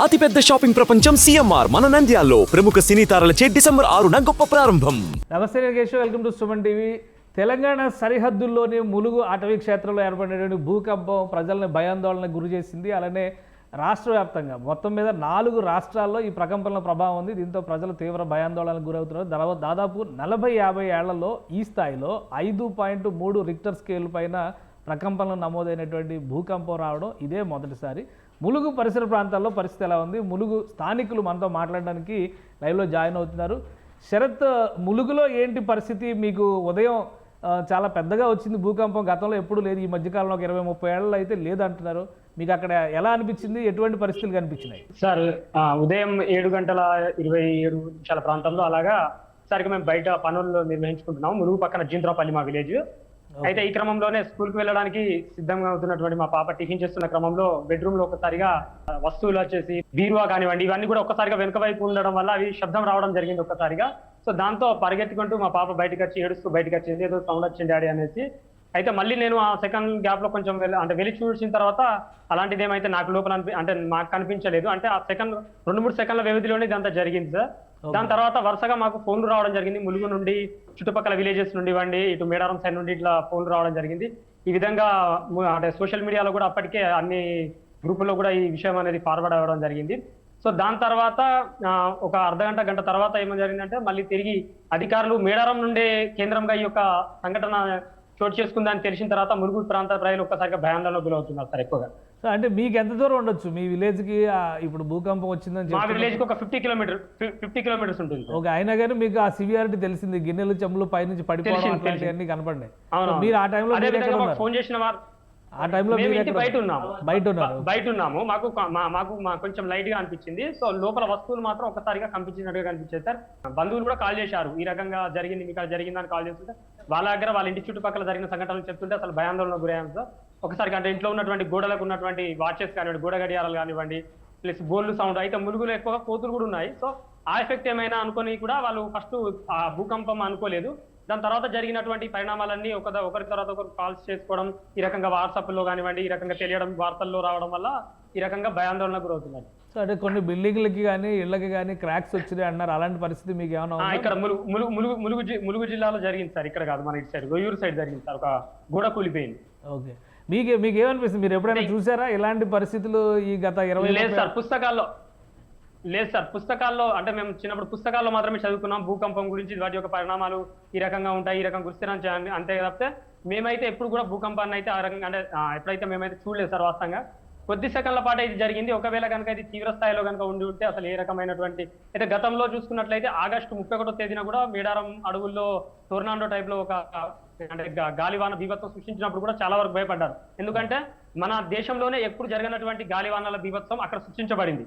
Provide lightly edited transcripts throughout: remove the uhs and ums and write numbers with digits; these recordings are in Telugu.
అతిపెద్ద షాపింగ్ ప్రపంచం సిఎంఆర్ మన నంద్యాలలో ప్రముఖ సినీ తారలచే డిసెంబర్ 6న గొప్ప ప్రారంభం. నమస్తే Nageshwara, welcome to Suman TV. Telangana సరిహద్దుల్లోని ములుగు అటవీ క్షేత్రంలో ఏర్పడినటువంటి భూకంపం ప్రజల్ని భయాందోళనకు గురి చేసింది. అలానే రాష్ట్ర వ్యాప్తంగా మొత్తం మీద 4 రాష్ట్రాల్లో ఈ ప్రకంపనల ప్రభావం ఉంది. దీంతో ప్రజలు తీవ్ర భయాందోళనకు గురవుతున్నారు. దాదాపు 40-50 ఏళ్లలో ఈ స్థాయిలో 5.3 రిక్టర్ స్కేల్ పైన ప్రకంపనలు నమోదైనటువంటి భూకంపం రావడం ఇదే మొదటిసారి. ములుగు పరిసర ప్రాంతాల్లో పరిస్థితి ఎలా ఉంది? ములుగు స్థానికులు మనతో మాట్లాడడానికి లైవ్లో జాయిన్ అవుతున్నారు. శరత్, ములుగులో ఏంటి పరిస్థితి? మీకు ఉదయం చాలా పెద్దగా వచ్చింది భూకంపం, గతంలో ఎప్పుడు లేదు, ఈ మధ్యకాలంలో ఒక 20-30 ఏళ్ళలో అయితే లేదంటున్నారు. మీకు అక్కడ ఎలా అనిపించింది? ఎటువంటి పరిస్థితులు కనిపించినాయి? సార్ ఉదయం 7:27 ప్రాంతంలో అలాగా సరిగ్గా మేము బయట పనులు నిర్వహించుకుంటున్నాం. ములుగు పక్కన జీంద్రాపల్లి మా విలేజ్. అయితే ఈ క్రమంలోనే స్కూల్కి వెళ్ళడానికి సిద్ధంగా అవుతున్నటువంటి మా పాప టిఫిన్ చేస్తున్న క్రమంలో బెడ్రూమ్ లో ఒక్కసారిగా వస్తువులు వచ్చేసి బీరువా కానివ్వండి, ఇవన్నీ కూడా ఒక్కసారిగా వెనుక వైపు ఉండడం వల్ల అవి శబ్దం రావడం జరిగింది ఒక్కసారిగా. సో దాంతో పరిగెత్తుకుంటూ మా పాప బయటకు వచ్చి ఏడుస్తూ బయటకు వచ్చింది, ఏదో సౌండ్ వచ్చింది డాడీ అనేసి. అయితే మళ్ళీ నేను ఆ సెకండ్ గ్యాప్ లో కొంచెం వెళ్ళి చూసిన తర్వాత అలాంటిది ఏమైతే నాకు లోపల అంటే మాకు కనిపించలేదు. అంటే ఆ 2-3 సెకండ్ల వ్యవధిలోనే ఇదంతా జరిగింది సార్. దాని తర్వాత వరుసగా మాకు ఫోన్లు రావడం జరిగింది. ములుగు నుండి, చుట్టుపక్కల విలేజెస్ నుండి ఇవ్వండి, ఇటు మేడారం సైడ్ నుండి ఇట్లా ఫోన్లు రావడం జరిగింది. ఈ విధంగా అంటే సోషల్ మీడియాలో కూడా అప్పటికే అన్ని గ్రూపుల్లో కూడా ఈ విషయం అనేది ఫార్వర్డ్ అవ్వడం జరిగింది. సో దాని తర్వాత ఒక గంట తర్వాత ఏమో జరిగిందంటే మళ్ళీ తిరిగి అధికారులు మేడారం నుండే కేంద్రంగా ఈ యొక్క సంఘటన చోటు చేసుకుందని తెలిసిన తర్వాత ములుగు ప్రాంత ప్రజలు ఒక్కసారిగా భయాందోళనకు గురవుతున్నారు సార్ ఎక్కువగా. అంటే మీకు ఎంత దూరం ఉండొచ్చు మీ విలేజ్ కి? ఇప్పుడు భూకంపం వచ్చిందని మా విలేజ్ కి ఒక 50 కిలోమీటర్స్ ఉంటుంది. ఓకే, అయినా కానీ మీకు ఆ సివియారిటీ తెలిసింది, గిన్నెలు చెమ్ములు పైనుంచి పడిపోవడం అట్లాంటివన్నీ కనపడ్డాయి. మీరు ఆ టైంలో ఫోన్ చేసిన వారు ఆ టైంలో బయట ఉన్నాము. మాకు కొంచెం లైట్ గా అనిపించింది. సో లోపల వస్తువులు మాత్రం ఒకసారిగా కనిపించినట్టుగా కనిపించేది సార్. బంధువులు కూడా కాల్ చేశారు, ఈ రకంగా జరిగింది, మీకు జరిగిందని కాల్ చేస్తుంటే వాళ్ళ దగ్గర వాళ్ళ ఇంటి చుట్టుపక్కల జరిగిన సంఘటనలు చెప్తుంటే అసలు భయాందోళనకు గురయ్యాం సార్. ఒకసారిగా అంటే ఇంట్లో ఉన్నటువంటి గోడలకు ఉన్నటువంటి వాచెస్ కానివ్వండి, గోడ గడియారాలు కానివ్వండి, ప్లస్ బోర్లు సౌండ్, అయితే ములుగులో ఎక్కువగా కోతులు కూడా ఉన్నాయి. సో ఆ ఎఫెక్ట్ ఏమైనా అనుకొని కూడా వాళ్ళు ఫస్ట్ ఆ భూకంపం అనుకోలేదు. దాని తర్వాత జరిగినటువంటి పరిణామాలన్నీ ఒకరి తర్వాత ఒకరు కాల్స్ చేసుకోవడం, ఈ రకంగా వాట్సాప్ లో కానివ్వండి, ఈ రకంగా తెలియడం, వార్తల్లో రావడం వల్ల ఈ రకంగా భయాందోళనకు గురవుతున్నారు. సో అంటే కొన్ని బిల్డింగ్లకి కానీ ఇళ్ళకి కానీ క్రాక్స్ వచ్చినాయి అన్నారు. అలాంటి పరిస్థితి మీకు ఏమైనా? ఇక్కడ ములుగు జిల్లాలో జరిగింది సార్. ఇక్కడ కాదు, మన ఇటు సైడ్ గొయ్యూరు సైడ్ జరిగింది సార్. ఒక గోడ కూలిపోయింది. ఓకే, మీకు ఏమనిపిస్తుంది? మీరు ఎప్పుడైనా చూసారా ఇలాంటి పరిస్థితులు ఈ గత 20? లేదు సార్, పుస్తకాల్లో అంటే మేము చిన్నప్పుడు పుస్తకాల్లో మాత్రమే చదువుకున్నాం భూకంపం గురించి, వాటి యొక్క పరిణామాలు ఈ రకంగా ఉంటాయి, ఈ రకంగా గుర్తించాలి అంతే తప్పితే మేమైతే ఎప్పుడు కూడా భూకంపాన్ని అయితే ఆ రకంగా అంటే ఎప్పుడైతే మేమైతే చూడలేదు సార్. వాస్తవంగా కొద్ది సెకండ్ల పాటు ఇది జరిగింది. ఒకవేళ కనుక ఇది తీవ్ర స్థాయిలో కనుక ఉండి ఉంటే అసలు ఏ రకమైనటువంటి అయితే గతంలో చూసుకున్నట్లయితే ఆగస్టు 31వ తేదీన కూడా మేడారం అడవుల్లో టోర్నాడో టైప్ లో ఒక అంటే గాలివాన బీభత్సం సృష్టించినప్పుడు కూడా చాలా వరకు భయపడ్డారు. ఎందుకంటే మన దేశంలోనే ఎప్పుడు జరగనటువంటి గాలివానల బీభత్సం అక్కడ సృష్టించబడింది.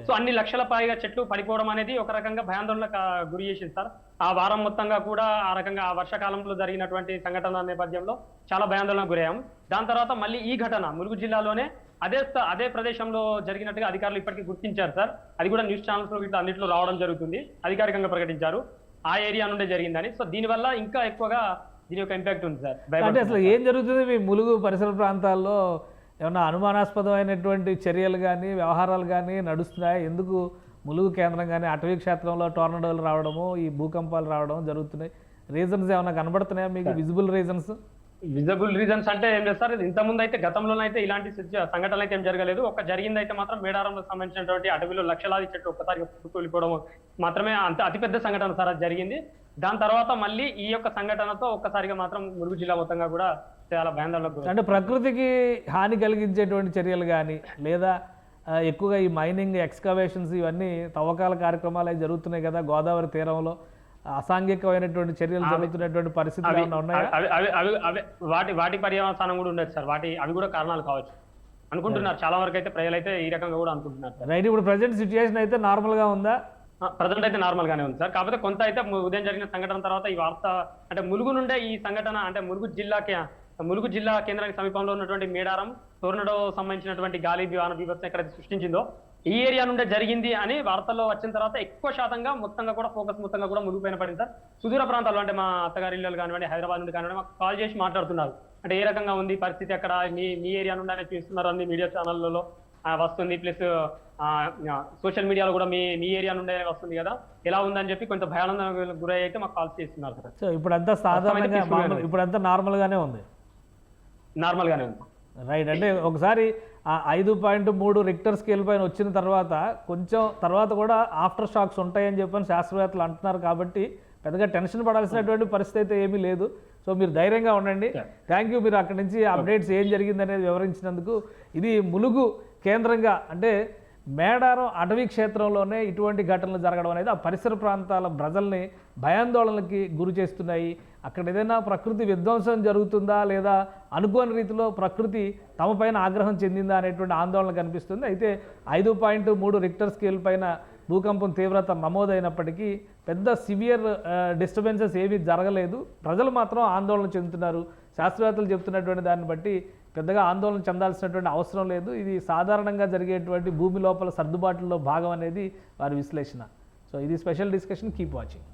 సో అన్ని లక్షల పైగా చెట్లు పడిపోవడం అనేది ఒక రకంగా భయాందోళనకు గురి చేసింది సార్. ఆ వారం మొత్తంగా కూడా ఆ రకంగా ఆ వర్షాకాలంలో జరిగినటువంటి సంఘటన నేపథ్యంలో చాలా భయాందోళనకు గురయ్యాము. దాని తర్వాత మళ్ళీ ఈ ఘటన ములుగు జిల్లాలోనే అదే ప్రదేశంలో జరిగినట్టుగా అధికారులు ఇప్పటికీ గుర్తించారు సార్. అది కూడా న్యూస్ ఛానల్స్ లో ఇట్లా అన్నింటిలో రావడం జరుగుతుంది, అధికారికంగా ప్రకటించారు ఆ ఏరియా నుండే జరిగిందని. సో దీనివల్ల ఇంకా ఎక్కువగా దీని యొక్క ఇంపాక్ట్ ఉంది సార్. అంటే అసలు ఏం జరుగుతుంది మీ ములుగు పరిసర ప్రాంతాల్లో? ఏమన్నా అనుమానాస్పదమైనటువంటి చర్యలు కానీ వ్యవహారాలు కానీ నడుస్తున్నాయి? ఎందుకు ములుగు కేంద్రం కానీ అటవీ క్షేత్రంలో టోర్నడోలు రావడము, ఈ భూకంపాలు రావడం జరుగుతున్నాయి? రీజన్స్ ఏమైనా కనబడుతున్నాయా మీకు? విజిబుల్ రీజన్స్ అంటే ఏం లేదు సార్. ఇంతకుముందు అయితే గతంలోనైతే ఇలాంటి సంఘటనలు అయితే ఏం జరగలేదు. జరిగింది అయితే మాత్రం మేడారంలో సంబంధించినటువంటి అటవీలో లక్షలాది చెట్లు ఒక్కసారిగా కూలిపోవడం మాత్రమే అతిపెద్ద సంఘటన సార్ అది జరిగింది. దాని తర్వాత మళ్ళీ ఈ యొక్క సంఘటనతో ఒక్కసారిగా మాత్రం ములుగు జిల్లా మొత్తంగా కూడా చాలా భయాందోళనకు. అంటే ప్రకృతికి హాని కలిగించేటువంటి చర్యలు కానీ లేదా ఎక్కువగా ఈ మైనింగ్ ఎక్స్కవేషన్స్ ఇవన్నీ తవ్వకాల కార్యక్రమాలు అవి జరుగుతున్నాయి కదా గోదావరి తీరంలో, అసాంఘికమైనటువంటి చర్యలు జరుగుతున్నటువంటి పరిస్థితులు ఉన్నాయా? వాటి పర్యవసానం కూడా ఉండదు సార్. అవి కూడా కారణాలు కావచ్చు అనుకుంటున్నారు చాలా వరకు అయితే ప్రజలైతే ఈ రకంగా కూడా అనుకుంటున్నారు. రైట్, ఇప్పుడు ప్రజెంట్ సిచ్యువేషన్ అయితే నార్మల్ గా ఉందా? ప్రజెంట్ అయితే నార్మల్ గానే ఉంది సార్. కాకపోతే కొంత అయితే ఉదయం జరిగిన సంఘటన తర్వాత ఈ వార్త అంటే ములుగు నుండే ఈ సంఘటన అంటే ములుగు జిల్లా కేంద్రానికి సమీపంలో ఉన్నటువంటి మేడారం టోర్నడో సంబంధించినటువంటి గాలి వాన బీభత్సం ఎక్కడైతే సృష్టించిందో ఈ ఏరియా నుండే జరిగింది అని వార్తల్లో వచ్చిన తర్వాత ఎక్కువ శాతంగా మొత్తంగా కూడా ఫోకస్ మొత్తంగా కూడా ములుగు పైన పడింది సార్. సుదూర ప్రాంతాల్లో అంటే మా అత్తగారి ఇళ్ళు కానివ్వండి, హైదరాబాద్ నుండి కానివ్వండి మాకు కాల్ చేసి మాట్లాడుతున్నారు. అంటే ఏ రకంగా ఉంది పరిస్థితి, అక్కడ మీ ఏరియా నుండి అనేది చూస్తున్నారు అన్ని మీడియా ఛానళ్లలో. వస్తుంది, ప్లస్ సోషల్ మీడియాలో కూడా మీ ఏరియా నుండే వస్తుంది కదా, ఎలా ఉందని చెప్పి కొంత భయానందం గురై అయితే మాకు కాల్ చేస్తున్నారు సార్. సో ఇప్పుడంతా సాధారణంగా ఇప్పుడంతా నార్మల్గానే ఉంది. నార్మల్ గానే ఉంది. రైట్. అంటే ఒకసారి ఆ 5.3 రిక్టర్ స్కేల్ పైన వచ్చిన తర్వాత కొంచెం తర్వాత కూడా ఆఫ్టర్ షాక్స్ ఉంటాయని చెప్పని శాస్త్రవేత్తలు అంటున్నారు. కాబట్టి పెద్దగా టెన్షన్ పడాల్సినటువంటి పరిస్థితి అయితే ఏమీ లేదు. సో మీరు ధైర్యంగా ఉండండి. థ్యాంక్ యూ, మీరు అక్కడి నుంచి అప్డేట్స్ ఏం జరిగింది అనేది వివరించినందుకు. ఇది ములుగు కేంద్రంగా అంటే మేడారం అటవీ క్షేత్రంలోనే ఇటువంటి ఘటనలు జరగడం అనేది ఆ పరిసర ప్రాంతాల ప్రజల్ని భయాందోళనకి గురి చేస్తున్నాయి. అక్కడ ఏదైనా ప్రకృతి విధ్వంసం జరుగుతుందా లేదా అనుకోని రీతిలో ప్రకృతి తమ పైన ఆగ్రహం చెందిందా అనేటువంటి ఆందోళన కనిపిస్తుంది. అయితే 5.3 రిక్టర్ స్కేల్ పైన భూకంపం తీవ్రత నమోదైనప్పటికీ పెద్ద సివియర్ డిస్టర్బెన్సెస్ ఏమీ జరగలేదు. ప్రజలు మాత్రం ఆందోళన చెందుతున్నారు. శాస్త్రవేత్తలు చెప్తున్నటువంటి దాన్ని బట్టి పెద్దగా ఆందోళన చెందాల్సినటువంటి అవసరం లేదు. ఇది సాధారణంగా జరిగేటువంటి భూమి లోపల సర్దుబాటులో భాగం అనేది వారి విశ్లేషణ. సో ఇది స్పెషల్ డిస్కషన్. Keep watching.